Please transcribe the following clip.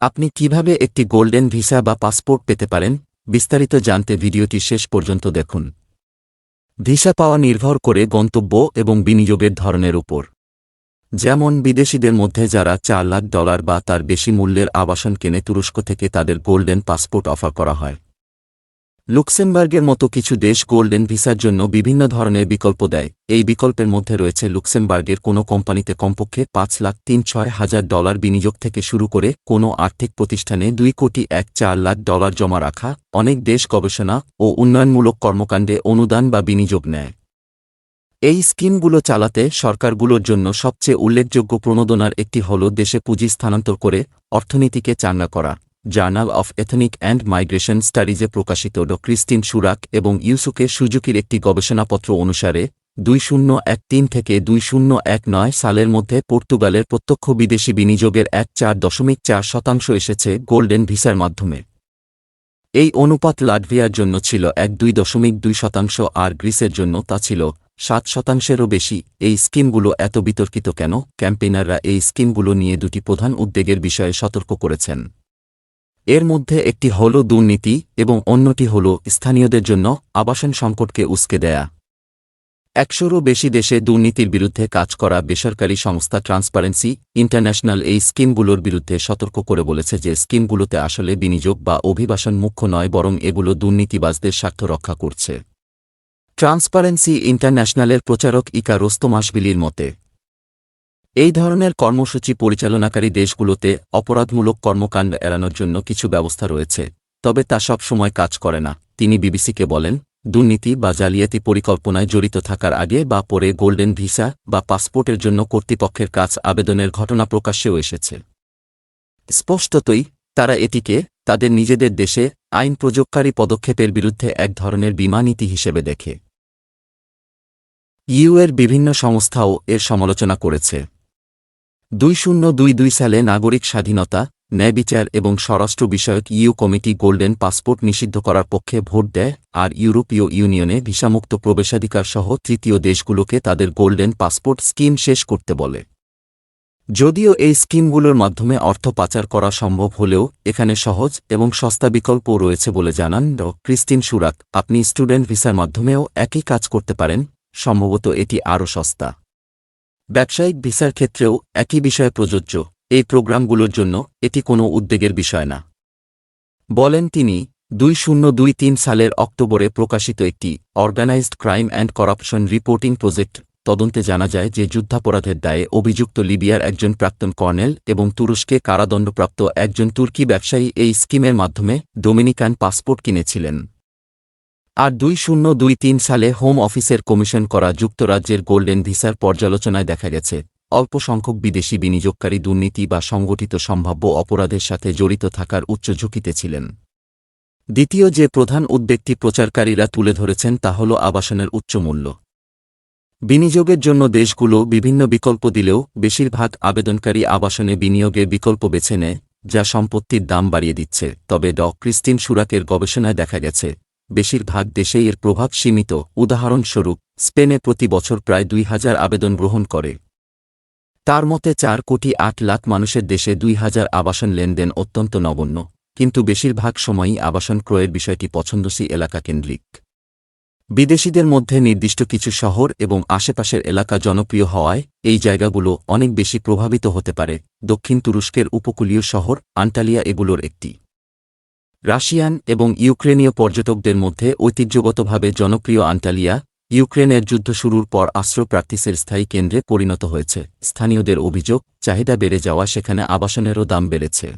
আপনি কিভাবে একটি গোল্ডেন ভিসা বা পাসপোর্ট পেতে পারেন, বিস্তারিত জানতে ভিডিওটি শেষ পর্যন্ত দেখুন। ভিসা পাওয়া নির্ভর করে গন্তব্য এবং বিনিয়োগের ধরনের উপর। যেমন বিদেশিদের মধ্যে যারা $4 লাখ বা তার বেশি মূল্যের আবাসন কেনে তুরস্ক থেকে তাদের গোল্ডেন পাসপোর্ট অফার করা হয়। লুক্সেমবার্গের মতো কিছু দেশ গোল্ডেন ভিসার জন্য বিভিন্ন ধরনের বিকল্প দেয়। এই বিকল্পের মধ্যে রয়েছে লুক্সেমবার্গের কোনো কোম্পানিতে কমপক্ষে $5,36,000 বিনিয়োগ থেকে শুরু করে কোনো আর্থিক প্রতিষ্ঠানে $2,04,00,000 জমা রাখা। অনেক দেশ গবেষণা ও উন্নয়নমূলক কর্মকাণ্ডে অনুদান বা বিনিয়োগ নেয়। এই স্কিমগুলো চালাতে সরকারগুলোর জন্য সবচেয়ে উল্লেখযোগ্য প্রণোদনার একটি হল দেশে পুঁজি স্থানান্তর করে অর্থনীতিকে চাঙ্গা করা। Journal of ethnic and migration স্টাডিজে প্রকাশিত ড ক্রিস্টিন সুরাক এবং ইউসুকে সুজুকির একটি গবেষণাপত্র অনুসারে 2013 থেকে 2019 সালের মধ্যে পর্তুগালের প্রত্যক্ষ বিদেশি বিনিয়োগের 4.4% এসেছে গোল্ডেন ভিসার মাধ্যমে। এই অনুপাত লাটভিয়ার জন্য ছিল 2.2% আর গ্রিসের জন্য তা ছিল 7%-এরও বেশি। এই স্কিমগুলো এত বিতর্কিত কেন? ক্যাম্পেইনাররা এই স্কিমগুলো নিয়ে দুটি প্রধান উদ্বেগের বিষয়ে সতর্ক করেছেন। এর মধ্যে একটি হল দুর্নীতি এবং অন্যটি হল স্থানীয়দের জন্য আবাসন সংকটকে উস্কে দেয়া। 100-রও বেশি দেশে দুর্নীতির বিরুদ্ধে কাজ করা বেসরকারি সংস্থা ট্রান্সপারেন্সি ইন্টারন্যাশনাল এই স্কিমগুলোর বিরুদ্ধে সতর্ক করে বলেছে যে স্কিমগুলোতে আসলে বিনিয়োগ বা অভিবাসন মুখ্য নয়, বরং এগুলো দুর্নীতিবাজদের স্বার্থ রক্ষা করছে। ট্রান্সপারেন্সি ইন্টারন্যাশনালের প্রচারক ইকা রোস্তমাশভিলির মতে, এই ধরনের কর্মসূচি পরিচালনাকারী দেশগুলোতে অপরাধমূলক কর্মকাণ্ড এড়ানোর জন্য কিছু ব্যবস্থা রয়েছে, তবে তা সব সময় কাজ করে না। তিনি বিবিসিকে বলেন, দুর্নীতি বা জালিয়াতি পরিকল্পনায় জড়িত থাকার আগে বা পরে গোল্ডেন ভিসা বা পাসপোর্টের জন্য কর্তৃপক্ষের কাছ আবেদনের ঘটনা প্রকাশ্যেও এসেছে। স্পষ্টতই তারা এটিকে তাদের নিজেদের দেশে আইন প্রয়োগকারী পদক্ষেপের বিরুদ্ধে এক ধরনের বীমা নীতি হিসেবে দেখে। ইউএর বিভিন্ন সংস্থাও এর সমালোচনা করেছে। 2022 সালে নাগরিক স্বাধীনতা, ন্যায়বিচার এবং স্বরাষ্ট্র বিষয়ক ইউ কমিটি গোল্ডেন পাসপোর্ট নিষিদ্ধ করার পক্ষে ভোট দেয় আর ইউরোপীয় ইউনিয়নে ভিসামুক্ত প্রবেশাধিকার সহ তৃতীয় দেশগুলোকে তাদের গোল্ডেন পাসপোর্ট স্কিম শেষ করতে বলে। যদিও এই স্কিমগুলোর মাধ্যমে অর্থ পাচার করা সম্ভব হলেও এখানে সহজ এবং সস্তা বিকল্পও রয়েছে বলে জানান ড ক্রিস্টিন সুরাক। আপনি স্টুডেন্ট ভিসার মাধ্যমেও একই কাজ করতে পারেন, সম্ভবত এটি আরও সস্তা। ব্যবসায়িক ভিসার ক্ষেত্রেও একই বিষয় প্রযোজ্য। এই প্রোগ্রামগুলোর জন্য এটি কোনো উদ্বেগের বিষয় না, বলেন তিনি। 2023 সালের অক্টোবরে প্রকাশিত একটি organized crime and corruption reporting project তদন্তে জানা যায় যে যুদ্ধাপরাধের দায়ে অভিযুক্ত লিবিয়ার একজন প্রাক্তন কর্নেল এবং তুরস্কে কারাদণ্ডপ্রাপ্ত একজন তুর্কি ব্যবসায়ী এই স্কিমের মাধ্যমে ডোমিনিকান পাসপোর্ট কিনেছিলেন। আর 2023 সালে হোম অফিসের কমিশন করা যুক্তরাজ্যের গোল্ডেন ভিসার পর্যালোচনায় দেখা গেছে অল্প সংখ্যক বিদেশি বিনিয়োগকারী দুর্নীতি বা সংগঠিত সম্ভাব্য অপরাধের সাথে জড়িত থাকার উচ্চ ঝুঁকিতে ছিলেন। দ্বিতীয় যে প্রধান উদ্বেগটি প্রচারকারীরা তুলে ধরেছেন তা হল আবাসনের উচ্চ মূল্য। বিনিয়োগের জন্য দেশগুলো বিভিন্ন বিকল্প দিলেও বেশিরভাগ আবেদনকারী আবাসনে বিনিয়োগের বিকল্প বেছে নেয়, যা সম্পত্তির দাম বাড়িয়ে দিচ্ছে। তবে ড ক্রিস্টিন সুরাকের গবেষণায় দেখা গেছে বেশিরভাগ দেশেই এর প্রভাব সীমিত। উদাহরণস্বরূপ স্পেনে প্রতি বছর প্রায় 2000 আবেদন গ্রহণ করে। তার মতে 4,08,00,000 মানুষের দেশে 2000 আবাসন লেনদেন অত্যন্ত নগণ্য, কিন্তু বেশিরভাগ সময়ই আবাসন ক্রয়ের বিষয়টি পছন্দসই এলাকা কেন্দ্রিক। বিদেশিদের মধ্যে নির্দিষ্ট কিছু শহর এবং আশেপাশের এলাকা জনপ্রিয় হওয়ায় এই জায়গাগুলো অনেক বেশি প্রভাবিত হতে পারে। দক্ষিণ তুরস্কের উপকূলীয় শহর আন্টালিয়া এগুলোর একটি। রাশিয়ান এবং ইউক্রেনীয় পর্যটকদের মধ্যে ঐতিহ্যগতভাবে জনপ্রিয় আন্টালিয়া ইউক্রেনের যুদ্ধ শুরুর পর আশ্রয় প্রার্থীদের স্থায়ী কেন্দ্রে পরিণত হয়েছে। স্থানীয়দের অভিযোগ, চাহিদা বেড়ে যাওয়া সেখানে আবাসনেরও দাম বেড়েছে।